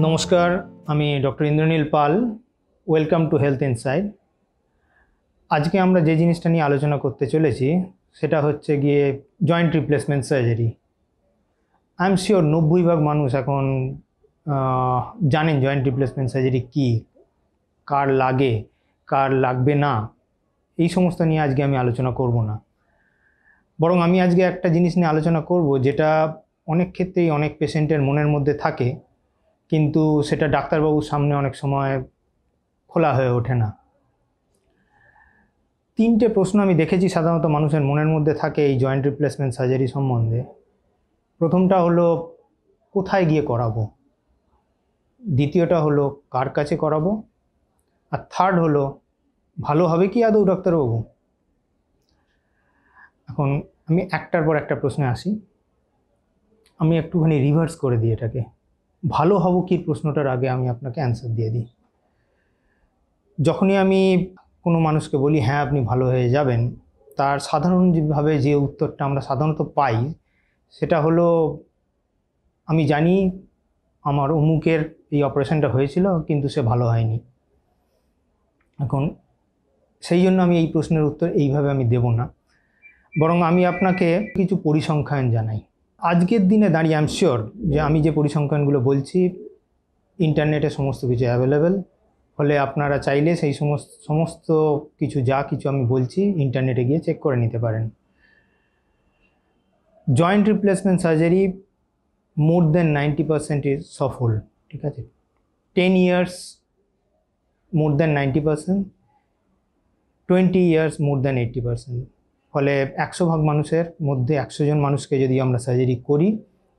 নমস্কার, আমি doctor Indranil Pal. Welcome to health inside. আজকে আমরা যে জিনিসটা নিয়ে আলোচনা করতে চলেছি সেটা হচ্ছে গিয়ে joint replacement surgery. I am sure 90% মানুষ এখন জানেন জয়েন্ট রিপ্লেসমেন্ট সার্জারি কী, কার লাগে, কার লাগবে না, এই সমস্ত নিয়ে আজকে আমি আলোচনা করব না। বরং আমি আজকে একটা জিনিস নিয়ে আলোচনা করব যেটা অনেক ক্ষেত্রেই অনেক পেশেন্টের মনের মধ্যে থাকে, কিন্তু সেটা ডাক্তারবাবুর সামনে অনেক সময় খোলা হয়ে ওঠে না। তিনটে প্রশ্ন আমি দেখেছি সাধারণত মানুষের মনের মধ্যে থাকে এই জয়েন্ট রিপ্লেসমেন্ট সার্জারি সম্বন্ধে। প্রথমটা হলো কোথায় গিয়ে করাবো, দ্বিতীয়টা হলো কার কাছে করাবো, আর থার্ড হলো ভালো হবে কি আদৌ ডাক্তারবাবু। এখন আমি একটার পর একটা প্রশ্নে আসি। আমি একটুখানি রিভার্স করে দিই এটাকে। ভালো হব কি প্রশ্নটার আগে আমি আপনাকে অ্যান্সার দিয়ে দিই। যখনই আমি কোনো মানুষকে বলি হ্যাঁ আপনি ভালো হয়ে যাবেন, তার সাধারণভাবে যে উত্তরটা আমরা সাধারণত পাই সেটা হলো আমি জানি আমার অমুকের এই অপারেশনটা হয়েছিল কিন্তু সে ভালো হয়নি। এখন সেই জন্য আমি এই প্রশ্নের উত্তর এইভাবে আমি দেব না, বরং আমি আপনাকে কিছু পরিসংখ্যান জানাই। আজকের দিনে দাঁড়িয়ে আই এম শিওর যে আমি যে পরিসংখ্যানগুলো বলছি ইন্টারনেটে সমস্ত কিছু অ্যাভেলেবেল, ফলে আপনারা চাইলে সেই সমস্ত কিছু যা কিছু আমি বলছি ইন্টারনেটে গিয়ে চেক করে নিতে পারেন। Joint replacement surgery more than 90% is সফল, ঠিক আছে। 10 ইয়ার্স মোর দেন 90%, 20 ইয়ার্স মোর দেন 80%। ফলে 100 ভাগ মানুষের মধ্যে 100 জন মানুষকে যদি আমরা সার্জারি করি,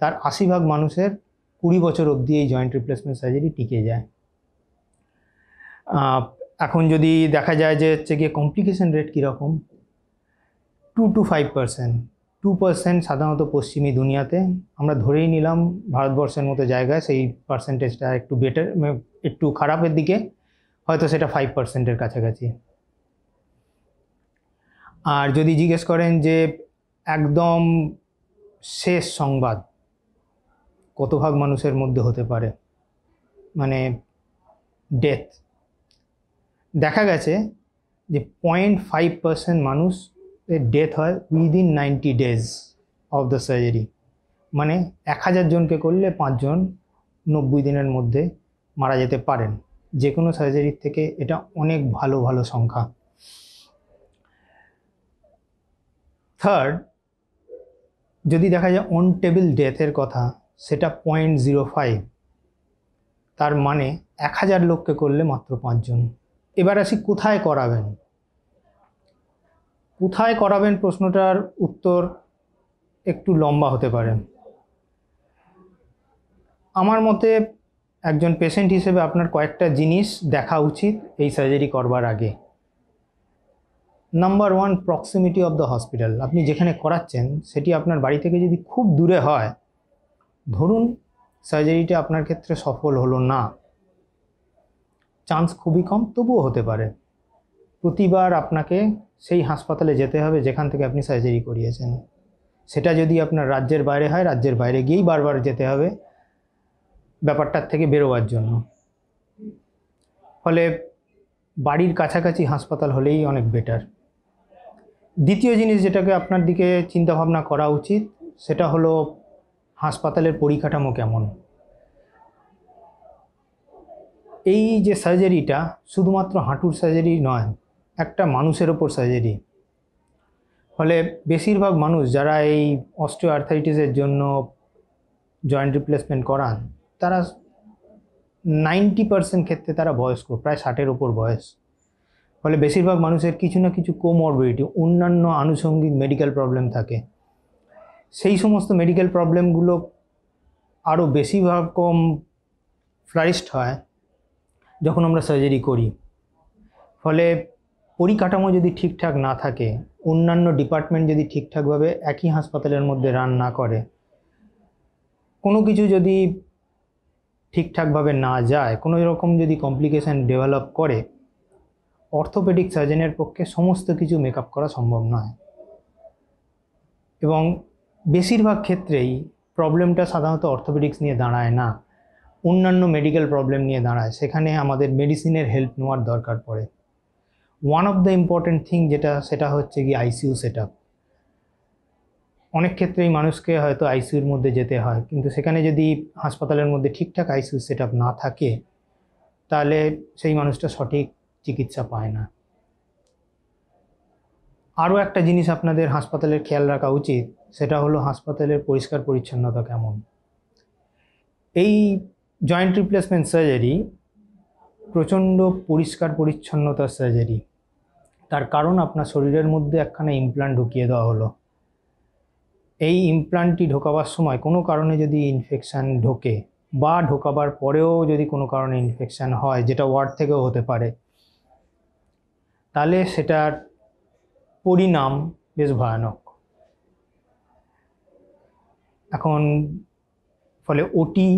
তার 80 ভাগ মানুষের 20 বছর অবধি এই জয়েন্ট রিপ্লেসমেন্ট সার্জারি টিকে যায়। এখন যদি দেখা যায় যে হচ্ছে গিয়ে কমপ্লিকেশন রেট কীরকম, 2 to 5%। 2% সাধারণত পশ্চিমী দুনিয়াতে, আমরা ধরেই নিলাম ভারতবর্ষের মতো জায়গায় সেই পার্সেন্টেজটা একটু বেটার, একটু খারাপের দিকে, হয়তো সেটা 5%-এর কাছাকাছি। আর যদি জিজ্ঞেস করেন যে একদম শেষ সংবাদ কত ভাগ মানুষের মধ্যে হতে পারে, মানে ডেথ, দেখা গেছে যে 0.5% মানুষ ডেথ হয় within 90 days of the surgery. মানে 1000 জনকে করলে 5 জন 90 দিনের মধ্যে মারা যেতে পারেন। যে কোনো সার্জারির থেকে এটা অনেক ভালো ভালো সংখ্যা। থার্ড, যদি দেখা যায় অন টেবিল ডেথের কথা, সেটা 0.05। তার মানে 1000 লোককে করলে মাত্র 5 জন। এবার আসি কোথায় করাবেন। কোথায় করাবেন প্রশ্নটার উত্তর একটু লম্বা হতে পারে। আমার মতে একজন পেশেন্ট হিসেবে আপনার কয়েকটা জিনিস দেখা উচিত এই সার্জারি করবার আগে। Number 1, proximity of the hospital. আপনি যেখানে করাচ্ছেন সেটি আপনার বাড়ি থেকে যদি খুব দূরে হয়, ধরুন সার্জারিটা আপনার ক্ষেত্রে সফল হলো না, চান্স খুবই কম, তবুও হতে পারে, প্রতিবার আপনাকে সেই হাসপাতালে যেতে হবে যেখান থেকে আপনি সার্জারি করিয়েছেন। সেটা যদি আপনার রাজ্যের বাইরে হয়, রাজ্যের বাইরে গিয়েই বারবার যেতে হবে ব্যাপারটার থেকে বেরোবার জন্য। ফলে বাড়ির কাছাকাছি হাসপাতাল হলেই অনেক বেটার। দ্বিতীয় জিনিস যেটাকে আপনার দিকে চিন্তাভাবনা করা উচিত সেটা হলো হাসপাতালের পরিকাঠামো কেমন। এই যে সার্জারিটা শুধুমাত্র হাঁটুর সার্জারি নয়, একটা মানুষের ওপর সার্জারি। ফলে বেশিরভাগ মানুষ যারা এই অস্টিও আর্থাইটিসের জন্য জয়েন্ট রিপ্লেসমেন্ট করান, তারা 90% ক্ষেত্রে তারা বয়স্ক, প্রায় 60-এর ওপর বয়স। ফলে বেশিরভাগ মানুষের কিছু না কিছু কোমরবিডিটি, অন্যান্য আনুষঙ্গিক মেডিকেল প্রবলেম থাকে। সেই সমস্ত মেডিকেল প্রবলেমগুলো আরও বেশিরভাগ কম ফ্লারিশড হয় যখন আমরা সার্জারি করি। ফলে পরিকাঠামো যদি ঠিকঠাক না থাকে, অন্যান্য ডিপার্টমেন্ট যদি ঠিকঠাকভাবে একই হাসপাতালের মধ্যে রান না করে, কোনো কিছু যদি ঠিকঠাকভাবে না যায়, কোনো রকম যদি কমপ্লিকেশান ডেভেলপ করে, অর্থোপেডিক সার্জনের পক্ষে সমস্ত কিছু মেকআপ করা সম্ভব নয়। এবং বেশিরভাগ ক্ষেত্রেই প্রবলেমটা সাধারণত অর্থোপেডিক্স নিয়ে দাঁড়ায় না, অন্যান্য মেডিকেল প্রবলেম নিয়ে দাঁড়ায়, সেখানে আমাদের মেডিসিনের হেল্প নেওয়ার দরকার পড়ে। One of the important thing সেটা হচ্ছে কি আইসিইউ সেট আপ। অনেক ক্ষেত্রেই মানুষকে হয়তো আইসিইউর মধ্যে যেতে হয়, কিন্তু সেখানে যদি হাসপাতালের মধ্যে ঠিকঠাক আইসিইউ সেট আপ না থাকে, তাহলে সেই মানুষটা সঠিক চিকিৎসা পায় না। আরও একটা জিনিস আপনাদের হাসপাতালের খেয়াল রাখা উচিত, সেটা হলো হাসপাতালের পরিষ্কার পরিচ্ছন্নতা কেমন। এই জয়েন্ট রিপ্লেসমেন্ট সার্জারি প্রচণ্ড পরিষ্কার পরিচ্ছন্নতার সার্জারি। তার কারণ আপনার শরীরের মধ্যে একখানা ইমপ্লান্ট ঢুকিয়ে দেওয়া হলো। এই ইমপ্লান্টটি ঢোকাবার সময় কোনো কারণে যদি ইনফেকশান ঢোকে, বা ঢোকাবার পরেও যদি কোনো কারণে ইনফেকশান হয়, যেটা ওয়ার্ড থেকেও হতে পারে, তাহলে সেটার পরিণাম বেশ ভয়ানক। এখন ফলে ওটি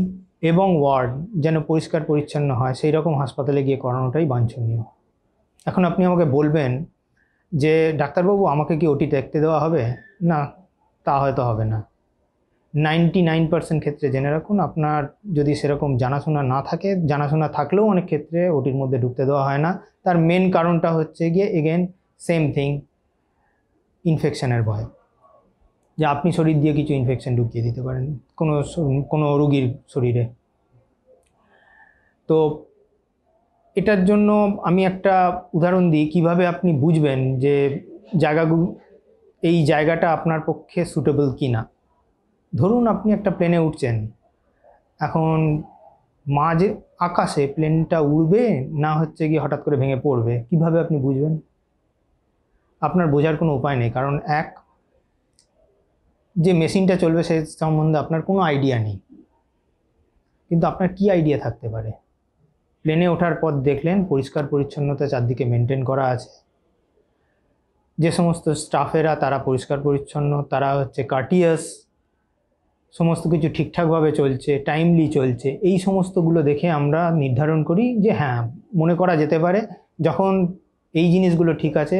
এবং ওয়ার্ড যেন পরিষ্কার পরিচ্ছন্ন হয়, সেই রকম হাসপাতালে গিয়ে করানোটাই বাঞ্ছনীয়। এখন আপনি আমাকে বলবেন যে ডাক্তারবাবু আমাকে কি ওটি দেখতে দেওয়া হবে? না, তা হয়তো হবে না। 99% ক্ষেত্রে জেনে রাখুন, আপনার যদি সেরকম জানাশোনা না থাকে, জানাশোনা থাকলেও অনেক ক্ষেত্রে ওটির মধ্যে ঢুকতে দেওয়া হয় না। তার মেন কারণটা হচ্ছে গিয়ে এগেন সেম থিং, ইনফেকশনের ভয়, যে আপনি শরীর দিয়ে কিছু ইনফেকশন ঢুকিয়ে দিতে পারেন কোনো রোগীর শরীরে। তো এটার জন্য আমি একটা উদাহরণ দিই, কিভাবে আপনি বুঝবেন যে এই জায়গাটা আপনার পক্ষে সুটেবল কি না। ধরুন আপনি একটা প্লেনে উঠছেন, এখন মাঝে আকাশে প্লেনটা উড়বে না হচ্ছে কি হঠাৎ করে ভেঙে পড়বে, কিভাবে আপনি বুঝবেন? আপনার বোঝার কোনো উপায় নেই, কারণ যে মেশিনটা চলবে সে সম্বন্ধে আপনার কোনো আইডিয়া নেই। কিন্তু আপনার কি আইডিয়া থাকতে পারে? প্লেনে ওঠার পর দেখলেন পরিষ্কার পরিচ্ছন্নতা চারদিকে মেনটেন করা আছে, যে সমস্ত স্টাফেরা তারা পরিষ্কার পরিচ্ছন্ন, তারা হচ্ছে কার্টিয়াস, সমস্ত কিছু ঠিকঠাকভাবে চলছে, টাইমলি চলছে। এই সমস্তগুলো দেখে আমরা নির্ধারণ করি যে হ্যাঁ, মনে করা যেতে পারে যখন এই জিনিসগুলো ঠিক আছে,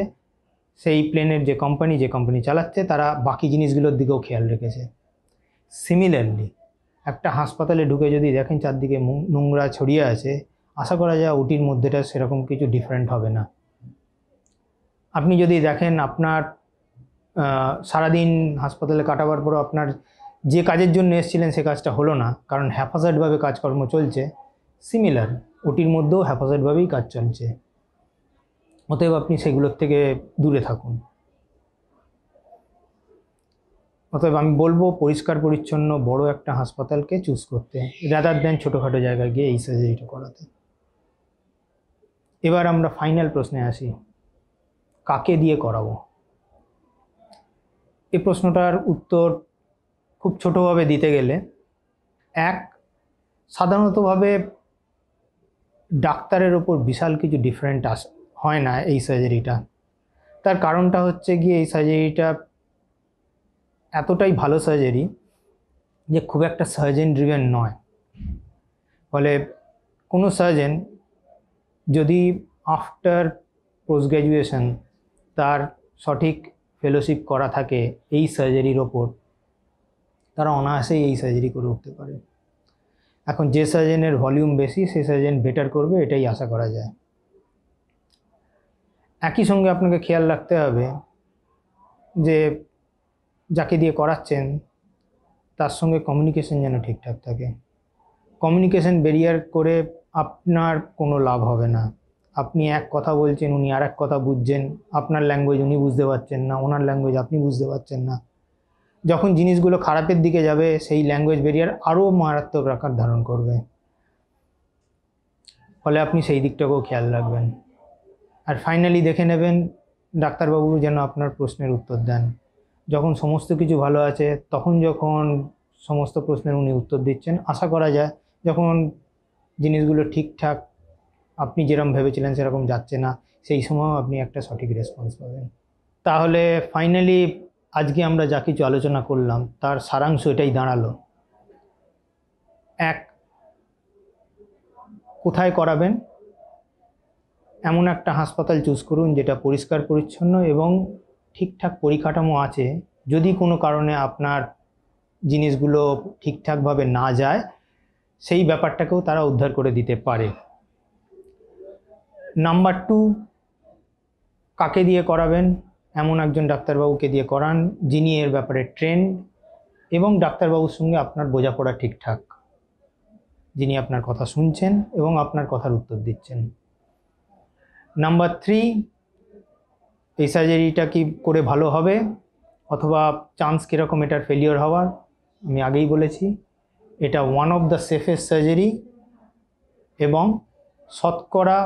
সেই প্লেনের যে কোম্পানি চালাচ্ছে তারা বাকি জিনিসগুলোর দিকেও খেয়াল রেখেছে। সিমিলারলি একটা হাসপাতালে ঢুকে যদি দেখেন চারদিকে নোংরা ছড়িয়ে আছে, আশা করা যায় ওটির মধ্যেটা সেরকম কিছু ডিফারেন্ট হবে না। আপনি যদি দেখেন আপনার সারাদিন হাসপাতালে কাটাবার পরও আপনার যে কাজের জন্য এসেছিলেন সে কাজটা হলো না, কারণ হ্যাফাজার্ডভাবে কাজকর্ম চলছে, সিমিলার ওটির মধ্যেও হ্যাফাজার্ডভাবেই কাজ চলছে। অতএব আপনি সেগুলোর থেকে দূরে থাকুন। অতএব আমি বলবো পরিষ্কার পরিচ্ছন্ন বড় একটা হাসপাতালকে চুজ করতে, রাদার দেন ছোটোখাটো জায়গায় গিয়ে এই সার্জারিটা করাতে। এবার আমরা ফাইনাল প্রশ্নে আসি, কাকে দিয়ে করাবো? এই প্রশ্নটার উত্তর খুব ছোটোভাবে দিতে গেলে, সাধারণতভাবে ডাক্তারের ওপর বিশাল কিছু ডিফারেন্ট হয় না এই সার্জারিটা। তার কারণটা হচ্ছে গিয়ে এই সার্জারিটা এতটাই ভালো সার্জারি যে খুব একটা সার্জেন ড্রিভেন নয়। ফলে কোনো সার্জেন যদি আফটার পোস্ট গ্র্যাজুয়েশন তার সঠিক ফেলোশিপ করা থাকে এই সার্জারির ওপর, তারা অনায়াসেই এই সার্জারি করে উঠতে পারে। এখন যে সার্জেনের ভলিউম বেশি সেই সার্জেন বেটার করবে, এটাই আশা করা যায়। একই সঙ্গে আপনাকে খেয়াল রাখতে হবে যে যাকে দিয়ে করাচ্ছেন তার সঙ্গে কমিউনিকেশন যেন ঠিকঠাক থাকে। কমিউনিকেশন ব্যারিয়ার করে আপনার কোনো লাভ হবে না। আপনি এক কথা বলছেন, উনি আর এক কথা বুঝছেন, আপনার ল্যাঙ্গুয়েজ উনি বুঝতে পারছেন না, ওনার ল্যাঙ্গুয়েজ আপনি বুঝতে পারছেন না। যখন জিনিসগুলো খারাপের দিকে যাবে সেই ল্যাঙ্গুয়েজ ব্যারিয়ার আরও মারাত্মক আকার ধারণ করবে। ফলে আপনি সেই দিকটাকেও খেয়াল রাখবেন। আর ফাইনালি দেখে নেবেন ডাক্তারবাবু যেন আপনার প্রশ্নের উত্তর দেন। যখন সমস্ত কিছু ভালো আছে, তখন যখন সমস্ত প্রশ্নের উনি উত্তর দিচ্ছেন, আশা করা যায় যখন জিনিসগুলো ঠিকঠাক আপনি যেরকম ভেবেছিলেন সেরকম যাচ্ছে না, সেই সময়ও আপনি একটা সঠিক রেসপন্স পাবেন। তাহলে ফাইনালি আজকে আমরা যা কিছু আলোচনা করলাম তার সারাংশ এটাই দাঁড়ালো, কোথায় করাবেন? এমন একটা হাসপাতাল চুজ করুন যেটা পরিষ্কার পরিচ্ছন্ন এবং ঠিকঠাক পরিকাঠামো আছে। যদি কোনো কারণে আপনার জিনিসগুলো ঠিকঠাকভাবে না যায়, সেই ব্যাপারটাকেও তারা উদ্ধার করে দিতে পারে। নাম্বার 2, কাকে দিয়ে করাবেন? এমন একজন ডাক্তারবাবুকে দিয়ে করান যিনি এর ব্যাপারে ট্রেন্ড এবং ডাক্তারবাবুর সঙ্গে আপনার বোঝাপড়া ঠিকঠাক, যিনি আপনার কথা শুনছেন এবং আপনার কথার উত্তর দিচ্ছেন। নাম্বার 3, এই সার্জারিটা কি করে ভালো হবে অথবা চান্স কীরকম এটার ফেলিওর হওয়ার? আমি আগেই বলেছি এটা one of the safest surgery এবং শতকরা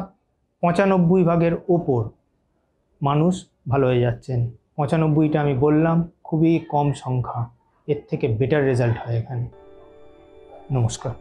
95% ওপর মানুষ ভালো হয়ে যাচ্ছেন। 95টা আমি বললাম, খুবই কম সংখ্যা, এর থেকে বেটার রেজাল্ট হয় এখানে। নমস্কার।